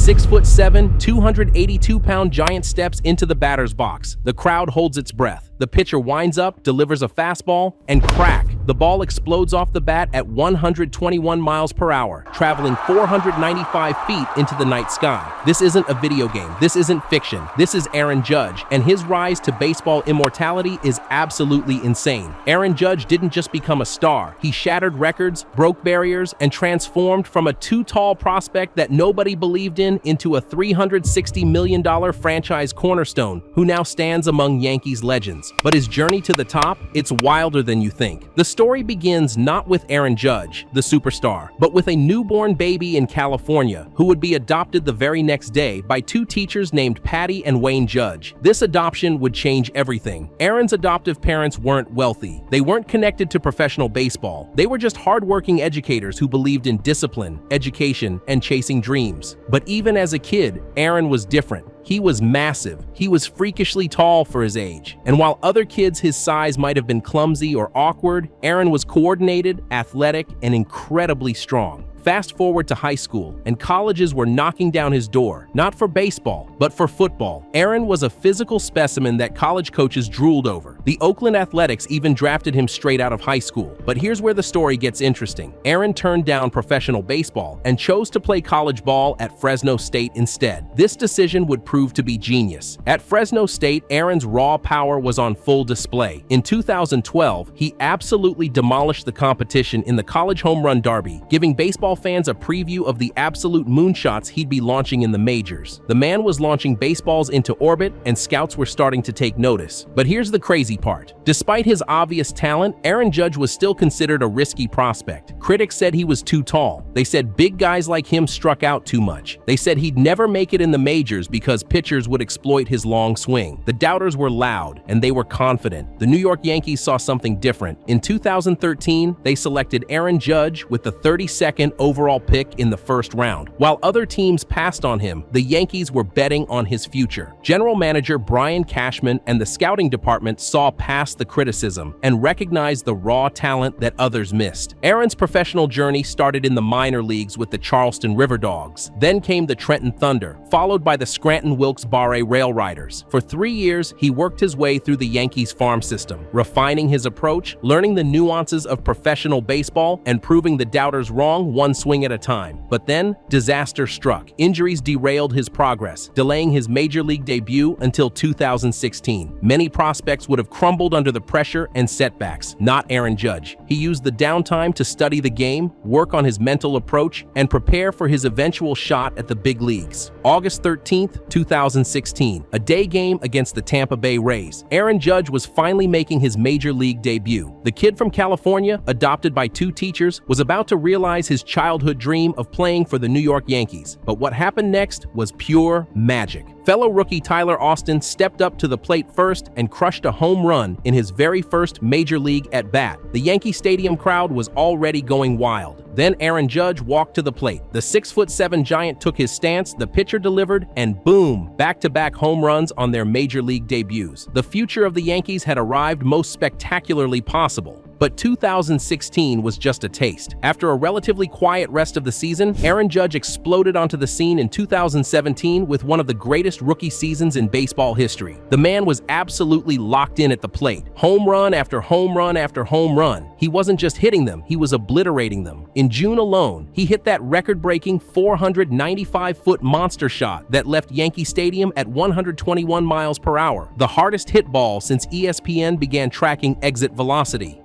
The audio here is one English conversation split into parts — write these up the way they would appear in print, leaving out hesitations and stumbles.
6'7", 282-pound giant steps into the batter's box. The crowd holds its breath. The pitcher winds up, delivers a fastball, and crack! The ball explodes off the bat at 121 miles per hour, traveling 495 feet into the night sky. This isn't a video game. This isn't fiction. This is Aaron Judge, and his rise to baseball immortality is absolutely insane. Aaron Judge didn't just become a star. He shattered records, broke barriers, and transformed from a too-tall prospect that nobody believed in into a $360 million franchise cornerstone who now stands among Yankees legends. But his journey to the top, it's wilder than you think. The story begins not with Aaron Judge, the superstar, but with a newborn baby in California who would be adopted the very next day by two teachers named Patty and Wayne Judge. This adoption would change everything. Aaron's adoptive parents weren't wealthy. They weren't connected to professional baseball. They were just hardworking educators who believed in discipline, education, and chasing dreams. But even as a kid, Aaron was different. He was massive. He was freakishly tall for his age. And while other kids his size might have been clumsy or awkward, Aaron was coordinated, athletic, and incredibly strong. Fast forward to high school, and colleges were knocking down his door, not for baseball, but for football. Aaron was a physical specimen that college coaches drooled over. The Oakland Athletics even drafted him straight out of high school. But here's where the story gets interesting. Aaron turned down professional baseball and chose to play college ball at Fresno State instead. This decision would prove to be genius. At Fresno State, Aaron's raw power was on full display. In 2012, he absolutely demolished the competition in the college home run derby, giving baseball fans a preview of the absolute moonshots he'd be launching in the majors. The man was launching baseballs into orbit, and scouts were starting to take notice. But here's the crazy part. Despite his obvious talent, Aaron Judge was still considered a risky prospect. Critics said he was too tall. They said big guys like him struck out too much. They said he'd never make it in the majors because pitchers would exploit his long swing. The doubters were loud, and they were confident. The New York Yankees saw something different. In 2013, they selected Aaron Judge with the 32nd overall pick in the first round. While other teams passed on him, the Yankees were betting on his future. General manager Brian Cashman and the scouting department saw past the criticism and recognized the raw talent that others missed. Aaron's professional journey started in the minor leagues with the Charleston River Dogs. Then came the Trenton Thunder, followed by the Scranton Wilkes-Barre Rail Riders. For 3 years, he worked his way through the Yankees farm system, refining his approach, learning the nuances of professional baseball, and proving the doubters wrong one swing at a time. But then, disaster struck. Injuries derailed his progress, delaying his major league debut until 2016. Many prospects would have crumbled under the pressure and setbacks. Not Aaron Judge. He used the downtime to study the game, work on his mental approach, and prepare for his eventual shot at the big leagues. August 13th, 2016, a day game against the Tampa Bay Rays. Aaron Judge was finally making his major league debut. The kid from California, adopted by two teachers, was about to realize his childhood dream of playing for the New York Yankees. But what happened next was pure magic. Fellow rookie Tyler Austin stepped up to the plate first and crushed a home run in his very first major league at-bat. The Yankee Stadium crowd was already going wild. Then Aaron Judge walked to the plate. The 6'7" giant took his stance, the pitcher delivered, and boom, back-to-back home runs on their major league debuts. The future of the Yankees had arrived most spectacularly possible. But 2016 was just a taste. After a relatively quiet rest of the season, Aaron Judge exploded onto the scene in 2017 with one of the greatest rookie seasons in baseball history. The man was absolutely locked in at the plate. Home run after home run after home run. He wasn't just hitting them, he was obliterating them. In June alone, he hit that record-breaking 495-foot monster shot that left Yankee Stadium at 121 miles per hour, the hardest hit ball since ESPN began tracking exit velocity.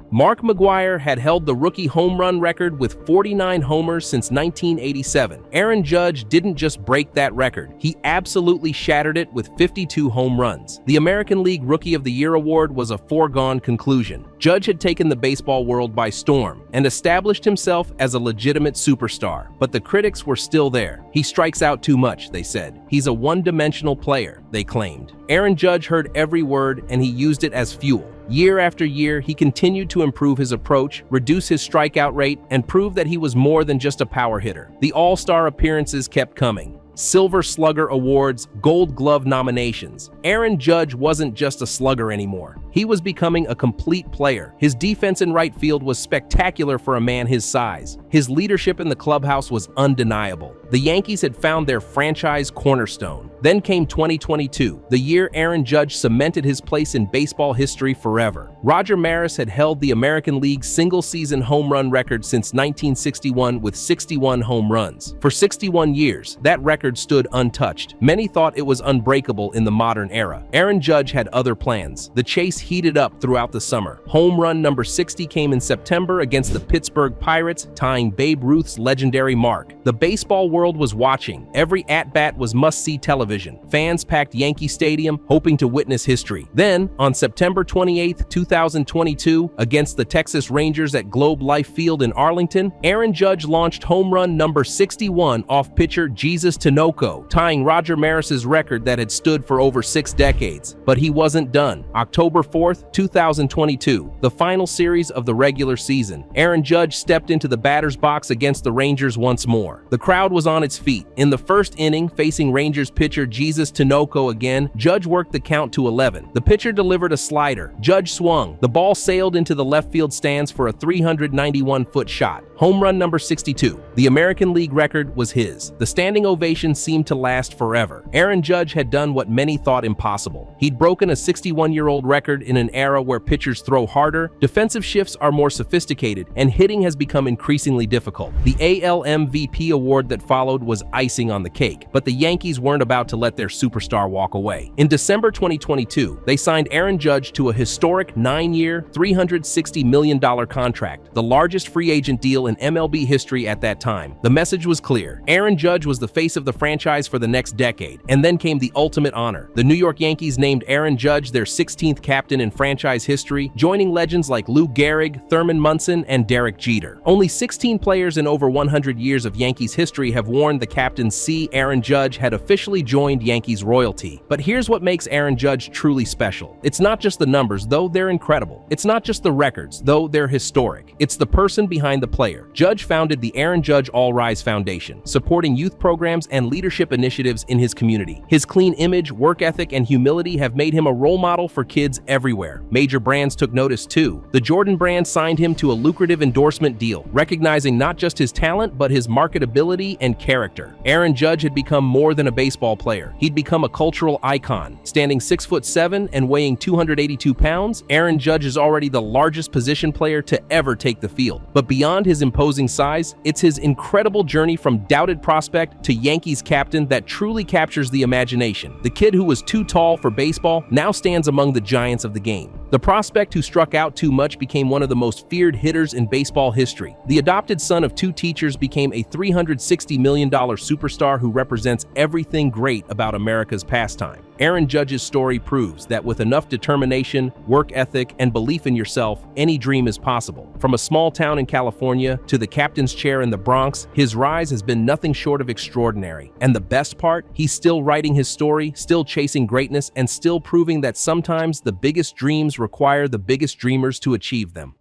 Mark McGwire had held the rookie home run record with 49 homers since 1987. Aaron Judge didn't just break that record, he absolutely shattered it with 52 home runs. The American League Rookie of the Year award was a foregone conclusion. Judge had taken the baseball world by storm and established himself as a legitimate superstar. But the critics were still there. He strikes out too much, they said. He's a one-dimensional player, they claimed. Aaron Judge heard every word and he used it as fuel. Year after year, he continued to improve his approach, reduce his strikeout rate, and prove that he was more than just a power hitter. The all-star appearances kept coming. Silver Slugger awards, Gold Glove nominations. Aaron Judge wasn't just a slugger anymore. He was becoming a complete player. His defense in right field was spectacular for a man his size. His leadership in the clubhouse was undeniable. The Yankees had found their franchise cornerstone. Then came 2022, the year Aaron Judge cemented his place in baseball history forever. Roger Maris had held the American League's single-season home run record since 1961 with 61 home runs. For 61 years, that record stood untouched. Many thought it was unbreakable in the modern era. Aaron Judge had other plans. The chase heated up throughout the summer. Home run number 60 came in September against the Pittsburgh Pirates, tying Babe Ruth's legendary mark. The baseball world was watching. Every at-bat was must-see television. Fans packed Yankee Stadium, hoping to witness history. Then, on September 28, 2022, against the Texas Rangers at Globe Life Field in Arlington, Aaron Judge launched home run number 61 off pitcher Jesus Tinoco, tying Roger Maris's record that had stood for over 6 decades. But he wasn't done. October 4th, 2022, the final series of the regular season. Aaron Judge stepped into the batter's box against the Rangers once more. The crowd was on its feet. In the first inning, facing Rangers pitcher Jesus Tinoco again, Judge worked the count to 11. The pitcher delivered a slider. Judge swung. The ball sailed into the left field stands for a 391-foot shot. Home run number 62. The American League record was his. The standing ovation seemed to last forever. Aaron Judge had done what many thought impossible. He'd broken a 61-year-old record in an era where pitchers throw harder, defensive shifts are more sophisticated, and hitting has become increasingly difficult. The AL MVP award that followed was icing on the cake, but the Yankees weren't about to let their superstar walk away. In December 2022, they signed Aaron Judge to a historic 9-year, $360 million contract, the largest free agent deal in MLB history at that time. The message was clear. Aaron Judge was the face of the franchise for the next decade. And then came the ultimate honor. The New York Yankees named Aaron Judge their 16th captain in franchise history, joining legends like Lou Gehrig, Thurman Munson, and Derek Jeter. Only 16 players in over 100 years of Yankees history have worn the captain's C. Aaron Judge had officially joined Yankees royalty. But here's what makes Aaron Judge truly special. It's not just the numbers, though they're incredible. It's not just the records, though they're historic. It's the person behind the player. Judge founded the Aaron Judge All Rise Foundation, supporting youth programs and leadership initiatives in his community. His clean image, work ethic, and humility have made him a role model for kids everywhere. Major brands took notice too. The Jordan brand signed him to a lucrative endorsement deal, recognizing not just his talent, but his marketability and character. Aaron Judge had become more than a baseball player. He'd become a cultural icon. Standing 6'7" and weighing 282 pounds, Aaron Judge is already the largest position player to ever take the field. But beyond his imposing size, it's his incredible journey from doubted prospect to Yankees captain that truly captures the imagination. The kid who was too tall for baseball now stands among the giants of the game. The prospect who struck out too much became one of the most feared hitters in baseball history. The adopted son of 2 teachers became a $360 million superstar who represents everything great about America's pastime. Aaron Judge's story proves that with enough determination, work ethic, and belief in yourself, any dream is possible. From a small town in California to the captain's chair in the Bronx, his rise has been nothing short of extraordinary. And the best part? He's still writing his story, still chasing greatness, and still proving that sometimes the biggest dreams require the biggest dreamers to achieve them.